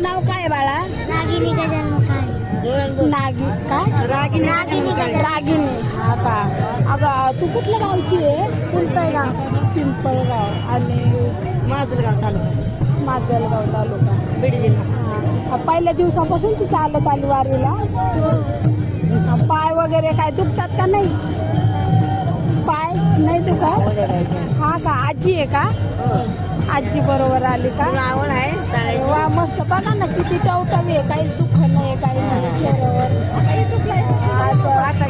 तुझं नाव काय बाळा? रागिनी गजानन काळे. नागी काय? रागिनी गजानन. रागिनी. हा का? अगं तू कुठल्या गावची आहे? पिंपळगाव. पिंपळगाव आणि माजलगाव तालुका, माजलगाव तालुका, बीड जिल्हा. पहिल्या दिवसापासून ती चालत आली वारीला. पाय वगैरे काय दुखतात का नाही? पाय नाही दुखत? हा का? आजी आहे का? आजी बरोबर आली का? आवड आहे चालायची. वा मस्त. बघा ना किती टवटवी आहे, काही दुःख नाही काही नाही चेहऱ्यावर.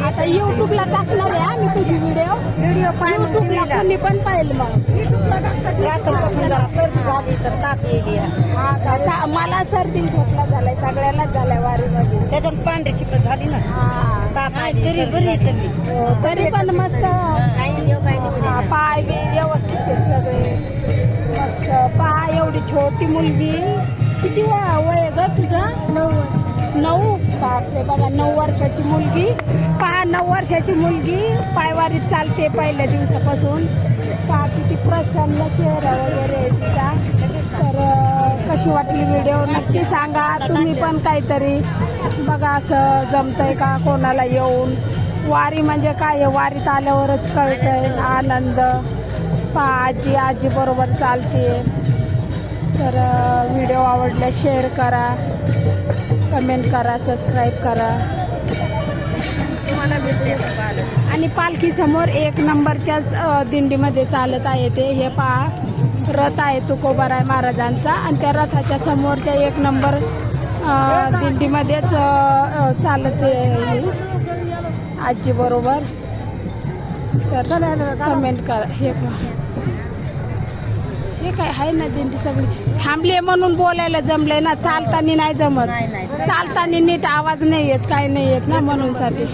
आता युट्यूबला टाकणार आहे आम्ही तुझी व्हिडिओ. युट्यूबला कोणी पण पाहिलं मग. रात्रपासून जरा सर्दी झाली तर ताप येईल. हा का? मला सर्दी खोकला झालाय, सगळ्यालाच झालाय वारीमध्ये. त्याच्यात पांढरी शिकत झाली ना, हा ताप आली, सर्दी झाली. तरी पण मस्त. हा, पाय बी व्यवस्थित आहेत सगळे मस्त. पहा एवढी छोटी मुलगी. किती वय ग तुझं? 9. बापरे, बघा 9 वर्षाची मुलगी. पहा 9 वर्षाची मुलगी पायवारीत चालते पहिल्या दिवसापासून. पहा किती प्रसन्न चेहरा वगैरे आहे तिचा. तर कशी वाटली व्हिडिओ नक्की सांगा. तुम्ही पण काहीतरी बघा असं जमतंय का कोणाला येऊन. वारी म्हणजे काय आहे, वारीत आल्यावरच कळतंय आनंद. पहा आजी बरोबर चालते. तर व्हिडिओ आवडल्यास शेअर करा, कमेंट करा, सबस्क्राईब करा. आणि पालखी समोर 1 नंबरच्याच दिंडीमध्ये चालत आहे ते. हे पहा रथ आहे तुकोबाराय महाराजांचा आणि त्या रथाच्या समोरच्या 1 नंबर दिंडीमध्येच चालत आहे आजी बरोबर. तर कमेंट करा. हे काय आहे ना दिंडी सगळी थांबली म्हणून बोलायला जमले ना. चालताना नाही जमत. चालताना नीट आवाज नाही येत, काय नाही येत ना म्हणून साठी.